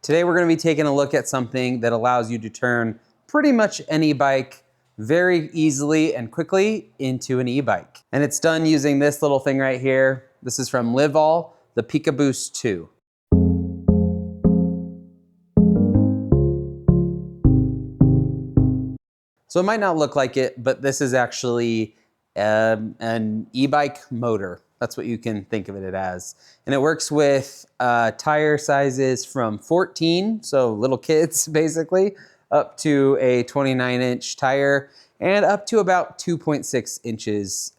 Today we're going to be taking a look at something that allows you to turn pretty much any bike very easily and quickly into an e-bike. And it's done using this little thing right here. This is from LIVALL, the PikaBoost 2. So it might not look like it, but this is actually an e-bike motor. That's what you can think of it as. And it works with tire sizes from 14, so little kids basically, up to a 29-inch tire and up to about 2.6 inches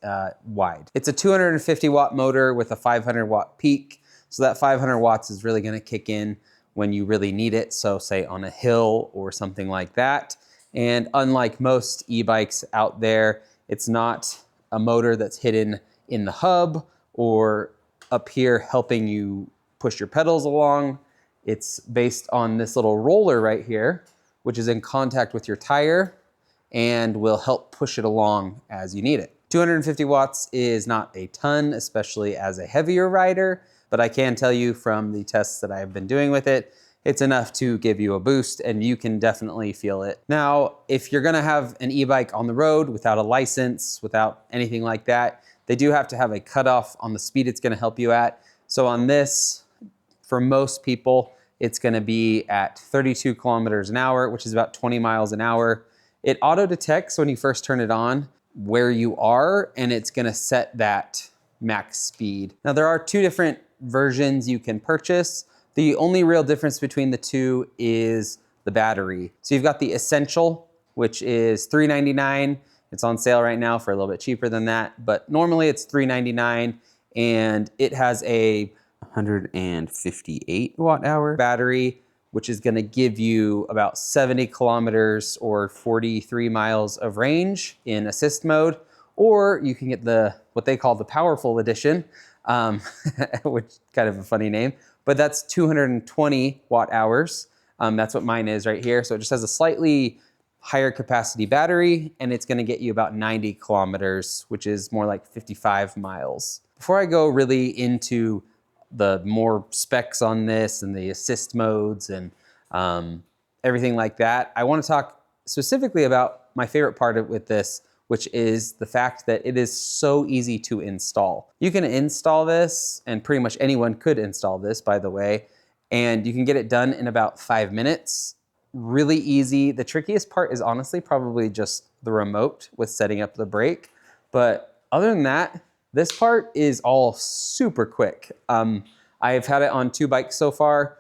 wide. It's a 250 watt motor with a 500 watt peak. So that 500 watts is really gonna kick in when you really need it. So say on a hill or something like that. And unlike most e-bikes out there, it's not a motor that's hidden in the hub or up here helping you push your pedals along. It's based on this little roller right here, which is in contact with your tire and will help push it along as you need it. 250 watts is not a ton, especially as a heavier rider, but I can tell you from the tests that I've been doing with it, it's enough to give you a boost and you can definitely feel it. Now, if you're gonna have an e-bike on the road without a license, without anything like that, they do have to have a cutoff on the speed it's gonna help you at. So on this, for most people, it's gonna be at 32 kilometers an hour, which is about 20 miles an hour. It auto detects when you first turn it on where you are, and it's gonna set that max speed. Now there are two different versions you can purchase. The only real difference between the two is the battery. So you've got the Essential, which is $3.99. It's on sale right now for a little bit cheaper than that, but normally it's $3.99 and it has a 158 watt hour battery, which is gonna give you about 70 kilometers or 43 miles of range in assist mode, or you can get what they call the Powerful Edition, which kind of a funny name, but that's 220 watt hours. That's what mine is right here. So it just has a slightly higher capacity battery and it's gonna get you about 90 kilometers, which is more like 55 miles. Before I go really into the more specs on this and the assist modes and everything like that, I wanna talk specifically about my favorite part with this, which is the fact that it is so easy to install. You can install this, and pretty much anyone could install this, by the way, and you can get it done in about 5 minutes. Really easy. The trickiest part is honestly probably just the remote with setting up the brake. But other than that, this part is all super quick. I've had it on 2 bikes so far,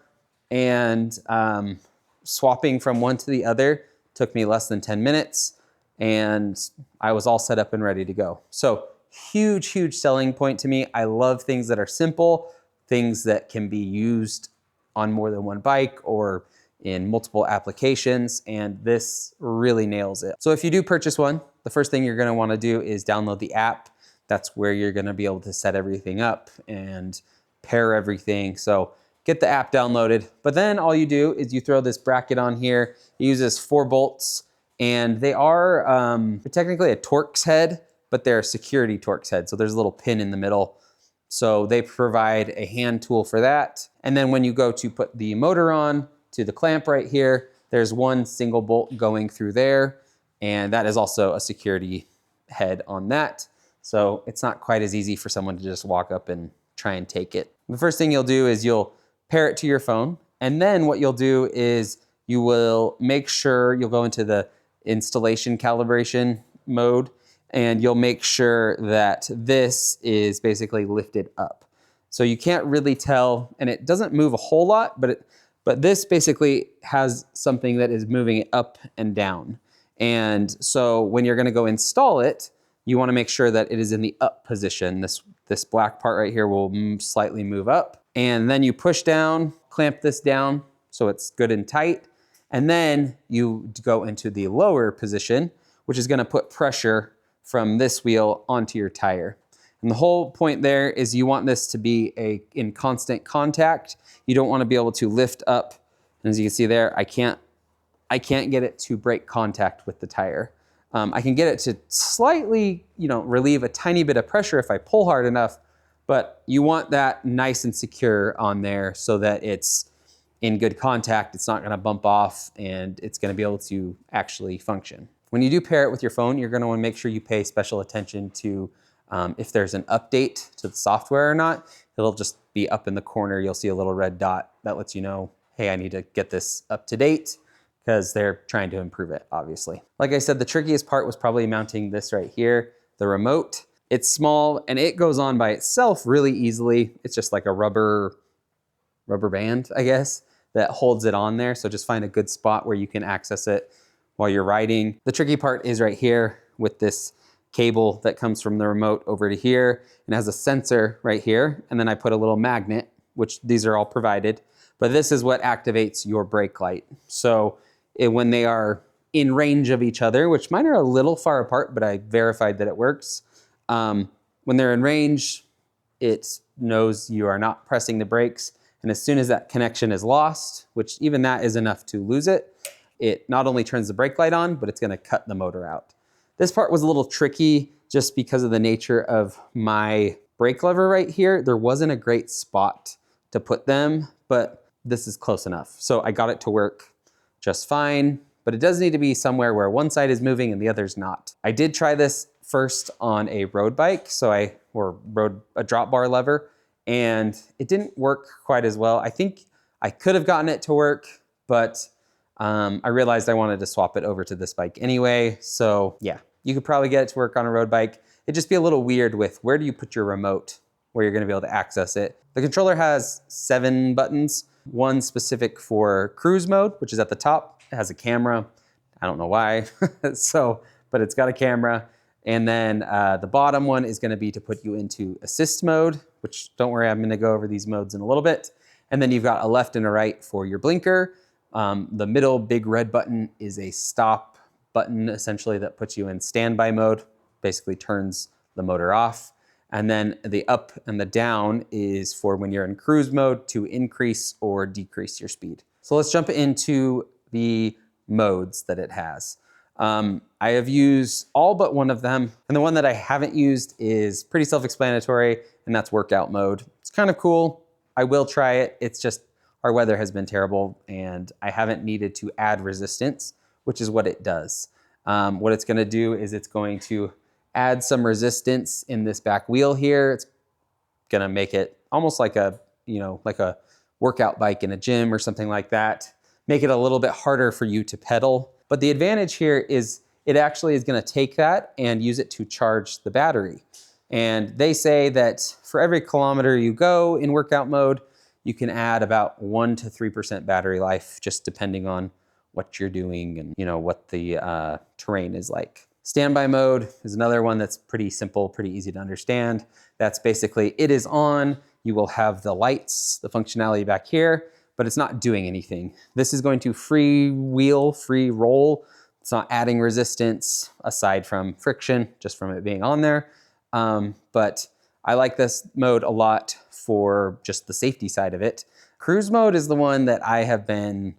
and swapping from one to the other took me less than 10 minutes. And I was all set up and ready to go. So huge, huge selling point to me. I love things that are simple, things that can be used on more than one bike or in multiple applications, and this really nails it. So if you do purchase one, the first thing you're gonna wanna do is download the app. That's where you're gonna be able to set everything up and pair everything. So get the app downloaded, but then all you do is you throw this bracket on here. It uses 4 bolts. And they are technically a Torx head, but they're a security Torx head. So there's a little pin in the middle. So they provide a hand tool for that. And then when you go to put the motor on to the clamp right here, there's one single bolt going through there. And that is also a security head on that. So it's not quite as easy for someone to just walk up and try and take it. The first thing you'll do is you'll pair it to your phone. And then what you'll do is you will make sure you'll go into the installation calibration mode, and you'll make sure that this is basically lifted up. So you can't really tell, and it doesn't move a whole lot, but this basically has something that is moving it up and down. And so when you're gonna go install it, you wanna make sure that it is in the up position. This black part right here will slightly move up. And then you push down, clamp this down so it's good and tight. And then you go into the lower position, which is gonna put pressure from this wheel onto your tire. And the whole point there is you want this to be in constant contact. You don't wanna be able to lift up. And as you can see there, I can't get it to break contact with the tire. I can get it to slightly, relieve a tiny bit of pressure if I pull hard enough, but you want that nice and secure on there so that it's in good contact, it's not gonna bump off, and it's gonna be able to actually function. When you do pair it with your phone, you're gonna wanna make sure you pay special attention to if there's an update to the software or not. It'll just be up in the corner. You'll see a little red dot that lets you know, hey, I need to get this up to date, because they're trying to improve it, obviously. Like I said, the trickiest part was probably mounting this right here, the remote. It's small and it goes on by itself really easily. It's just like a rubber band, I guess, that holds it on there. So just find a good spot where you can access it while you're riding. The tricky part is right here with this cable that comes from the remote over to here and has a sensor right here. And then I put a little magnet, which these are all provided, but this is what activates your brake light. So when they are in range of each other, which mine are a little far apart, but I verified that it works. When they're in range, it knows you are not pressing the brakes. And as soon as that connection is lost, which even that is enough to lose it, it not only turns the brake light on, but it's gonna cut the motor out. This part was a little tricky just because of the nature of my brake lever right here. There wasn't a great spot to put them, but this is close enough. So I got it to work just fine, but it does need to be somewhere where one side is moving and the other's not. I did try this first on a road bike, or rode a drop bar lever, and it didn't work quite as well. I think I could have gotten it to work, but I realized I wanted to swap it over to this bike anyway. So yeah, you could probably get it to work on a road bike. It'd just be a little weird with where do you put your remote where you're gonna be able to access it. The controller has 7 buttons, one specific for cruise mode, which is at the top. It has a camera. I don't know why, but it's got a camera. And then the bottom one is gonna be to put you into assist mode, which don't worry, I'm gonna go over these modes in a little bit. And then you've got a left and a right for your blinker. The middle big red button is a stop button, essentially, that puts you in standby mode, basically turns the motor off. And then the up and the down is for when you're in cruise mode to increase or decrease your speed. So let's jump into the modes that it has. I have used all but one of them, and the one that I haven't used is pretty self-explanatory, and that's workout mode. It's kind of cool. I will try it. It's just our weather has been terrible, and I haven't needed to add resistance, which is what it does. What it's gonna do is it's going to add some resistance in this back wheel here. It's gonna make it almost like a workout bike in a gym or something like that. Make it a little bit harder for you to pedal. But the advantage here is it actually is gonna take that and use it to charge the battery. And they say that for every kilometer you go in workout mode, you can add about 1 to 3% battery life, just depending on what you're doing and what the terrain is like. Standby mode is another one that's pretty simple, pretty easy to understand. That's basically, it is on, you will have the lights, the functionality back here, but it's not doing anything. This is going to free wheel, free roll. It's not adding resistance aside from friction, just from it being on there. But I like this mode a lot for just the safety side of it. Cruise mode is the one that I have been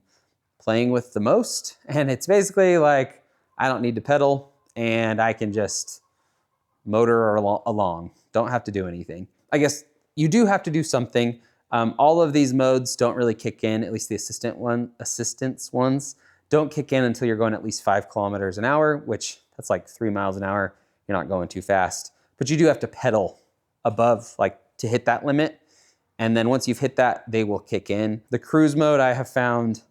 playing with the most. And it's basically like, I don't need to pedal and I can just motor along. Don't have to do anything. I guess you do have to do something. All of these modes don't really kick in, at least the assistance ones don't kick in until you're going at least 5 kilometers an hour, which that's like 3 miles an hour. You're not going too fast, but you do have to pedal above, like, to hit that limit. And then once you've hit that, they will kick in. The cruise mode, I have found,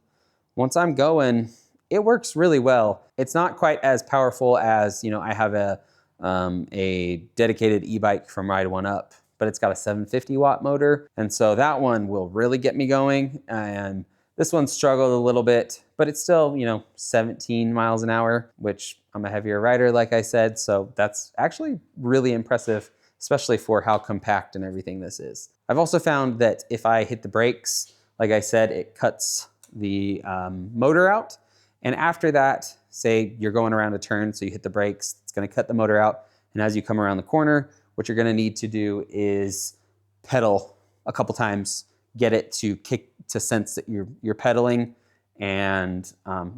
once I'm going, it works really well. It's not quite as powerful as, I have a dedicated e-bike from Ride One Up, but it's got a 750 watt motor. And so that one will really get me going. And this one struggled a little bit, but it's still, 17 miles an hour, which I'm a heavier rider, like I said. So that's actually really impressive, especially for how compact and everything this is. I've also found that if I hit the brakes, like I said, it cuts the motor out. And after that, say you're going around a turn, so you hit the brakes, it's gonna cut the motor out. And as you come around the corner, what you're gonna need to do is pedal a couple times, get it to kick, to sense that you're pedaling, and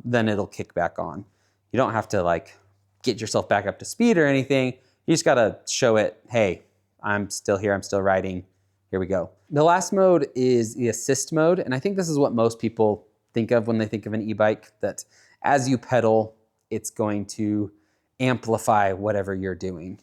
then it'll kick back on. You don't have to like get yourself back up to speed or anything. You just gotta show it, hey, I'm still here, I'm still riding, Here we go. The last mode is the assist mode. And I think this is what most people think of when they think of an e-bike, that as you pedal, it's going to amplify whatever you're doing.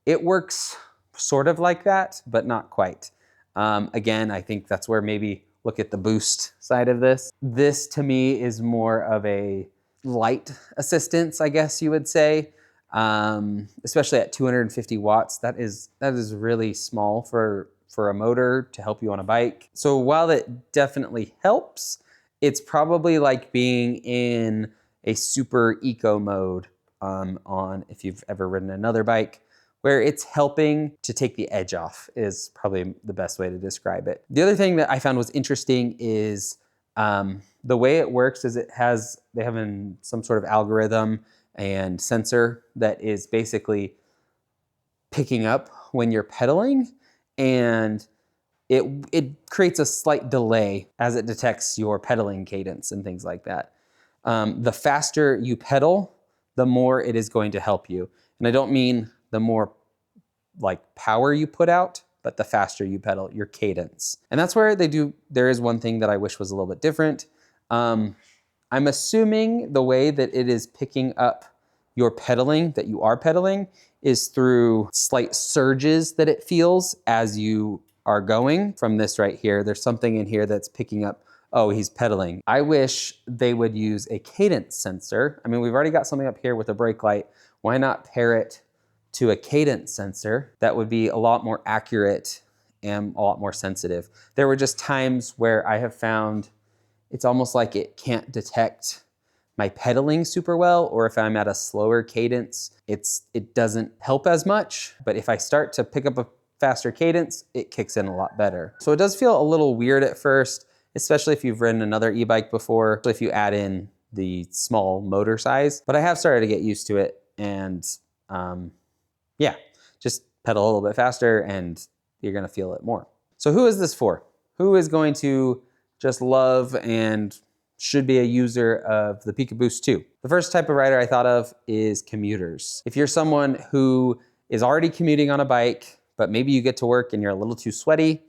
It works sort of like that, but not quite. Again, I think that's where maybe look at the boost side of this. This to me is more of a light assistance, I guess you would say, especially at 250 watts. That is really small for a motor to help you on a bike. So while it definitely helps, it's probably like being in a super eco mode on if you've ever ridden another bike, where it's helping to take the edge off is probably the best way to describe it. The other thing that I found was interesting is the way it works is they have some sort of algorithm and sensor that is basically picking up when you're pedaling, and it creates a slight delay as it detects your pedaling cadence and things like that. The faster you pedal, the more it is going to help you. And I don't mean the more like power you put out, but the faster you pedal, your cadence. And that's where there is one thing that I wish was a little bit different. I'm assuming the way that it is picking up your pedaling, that you are pedaling, is through slight surges that it feels as you are going. From this right here, there's something in here that's picking up, oh, he's pedaling. I wish they would use a cadence sensor. I mean, we've already got something up here with a brake light. Why not pair it to a cadence sensor that would be a lot more accurate and a lot more sensitive? There were just times where I have found it's almost like it can't detect my pedaling super well, or if I'm at a slower cadence, it doesn't help as much. But if I start to pick up a faster cadence, it kicks in a lot better. So it does feel a little weird at first, especially if you've ridden another e-bike before, if you add in the small motor size. But I have started to get used to it, and yeah, just pedal a little bit faster and you're gonna feel it more. So who is this for? Who is going to just love and should be a user of the PikaBoost 2? The first type of rider I thought of is commuters. If you're someone who is already commuting on a bike, but maybe you get to work and you're a little too sweaty,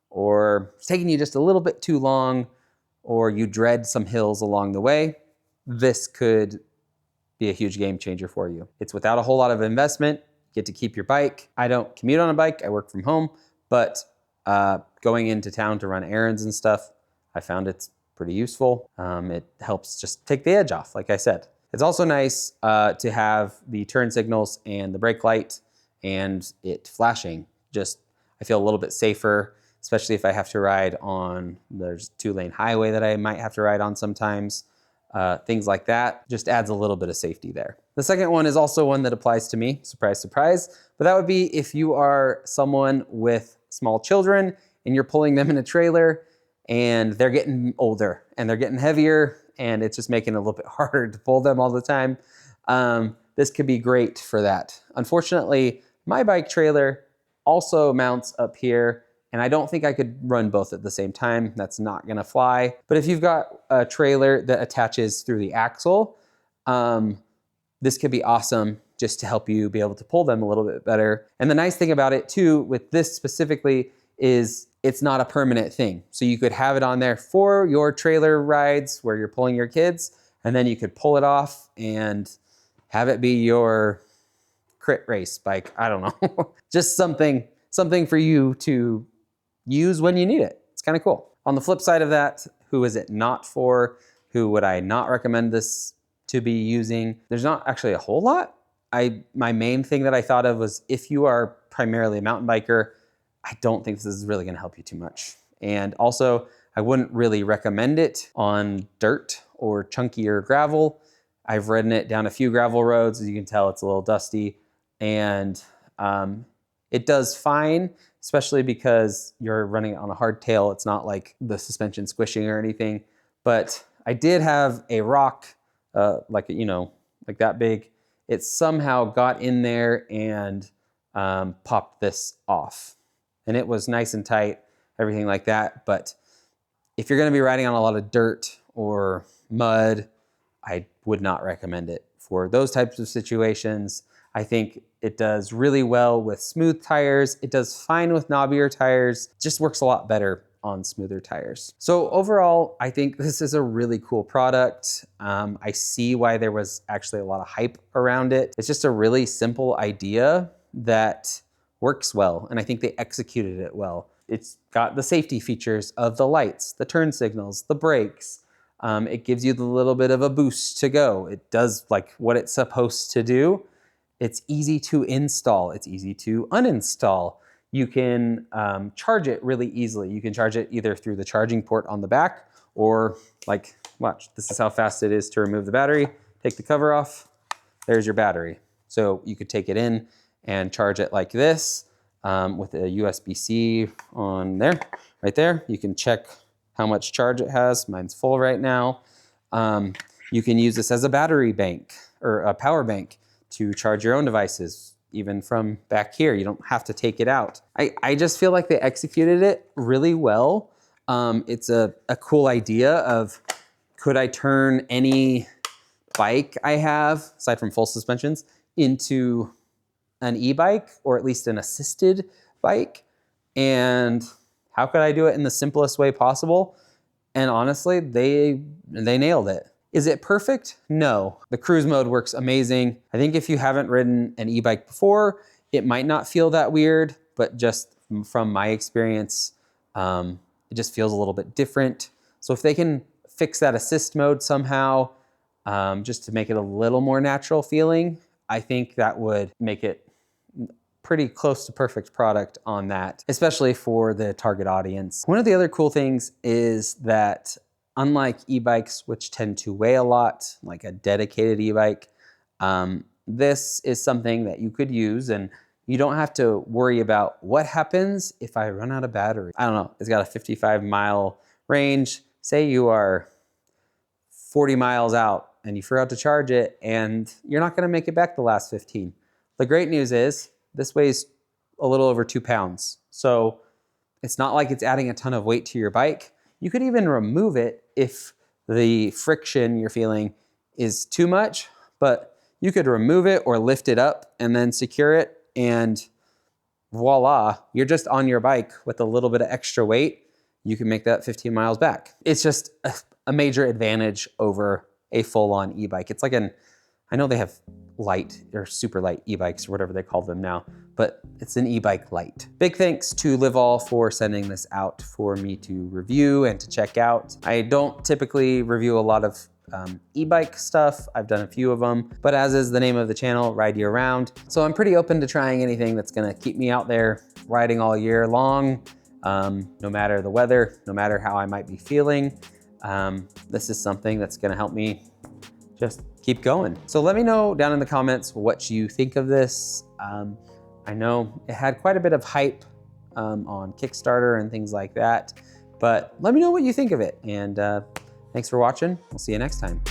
or it's taking you just a little bit too long, or you dread some hills along the way, this could be a huge game changer for you. It's without a whole lot of investment. You get to keep your bike. I don't commute on a bike, I work from home, but going into town to run errands and stuff, I found it's pretty useful. It helps just take the edge off, like I said. It's also nice to have the turn signals and the brake light and it flashing. I feel a little bit safer, especially if I have to ride on, there's a 2-lane highway that I might have to ride on sometimes. Things like that just adds a little bit of safety there. The second one is also one that applies to me, surprise, surprise, but that would be if you are someone with small children and you're pulling them in a trailer and they're getting older and they're getting heavier and it's just making it a little bit harder to pull them all the time. This could be great for that. Unfortunately, my bike trailer also mounts up here, and I don't think I could run both at the same time. That's not gonna fly. But if you've got a trailer that attaches through the axle, this could be awesome just to help you be able to pull them a little bit better. And the nice thing about it too, with this specifically, is it's not a permanent thing. So you could have it on there for your trailer rides where you're pulling your kids, and then you could pull it off and have it be your crit race bike. I don't know, just something for you to use when you need it. It's kind of cool. On the flip side of that, who is it not for? Who would I not recommend this to be using? There's not actually a whole lot. My main thing that I thought of was if you are primarily a mountain biker, I don't think this is really gonna help you too much. And also, I wouldn't really recommend it on dirt or chunkier gravel. I've ridden it down a few gravel roads. As you can tell, it's a little dusty. And it does fine, especially because you're running it on a hardtail. It's not like the suspension squishing or anything. But I did have a rock, like that big. It somehow got in there and popped this off. And it was nice and tight, everything like that. But if you're gonna be riding on a lot of dirt or mud, I would not recommend it for those types of situations. I think it does really well with smooth tires. It does fine with knobbier tires. Just works a lot better on smoother tires. So overall, I think this is a really cool product. I see why there was actually a lot of hype around it. It's just a really simple idea that works well, and I think they executed it well. It's got the safety features of the lights, the turn signals, the brakes. It gives you the little bit of a boost to go. It does like what it's supposed to do. It's easy to install. It's easy to uninstall. You can charge it really easily. You can charge it either through the charging port on the back or like, watch, this is how fast it is to remove the battery. Take the cover off, there's your battery. So you could take it in and charge it like this with a USB-C on there, right there. You can check how much charge it has. Mine's full right now. You can use this as a battery bank or a power bank to charge your own devices, even from back here. You don't have to take it out. I just feel like they executed it really well. It's a cool idea of, could I turn any bike I have, aside from full suspensions, into an e-bike or at least an assisted bike? And how could I do it in the simplest way possible? And honestly, they nailed it. Is it perfect? No. The cruise mode works amazing. I think if you haven't ridden an e-bike before, it might not feel that weird, but just from my experience, it just feels a little bit different. So if they can fix that assist mode somehow, just to make it a little more natural feeling, I think that would make it pretty close to perfect product on that, especially for the target audience. One of the other cool things is that unlike e-bikes, which tend to weigh a lot, like a dedicated e-bike, this is something that you could use and you don't have to worry about what happens if I run out of battery. I don't know, it's got a 55-mile range. Say you are 40 miles out and you forgot to charge it and you're not gonna make it back the last 15. The great news is this weighs a little over 2 pounds. So it's not like it's adding a ton of weight to your bike. You could even remove it if the friction you're feeling is too much, but you could remove it or lift it up and then secure it, and voila, you're just on your bike with a little bit of extra weight. You can make that 15 miles back. It's just a major advantage over a full-on e-bike. It's like I know they have light or super light e-bikes or whatever they call them now, but it's an e-bike light. Big thanks to LIVALL for sending this out for me to review and to check out. I don't typically review a lot of e-bike stuff. I've done a few of them, but as is the name of the channel, Ride Year Round. So I'm pretty open to trying anything that's gonna keep me out there riding all year long, no matter the weather, no matter how I might be feeling. This is something that's gonna help me just keep going. So let me know down in the comments what you think of this. I know it had quite a bit of hype on Kickstarter and things like that, but let me know what you think of it. And thanks for watching. We'll see you next time.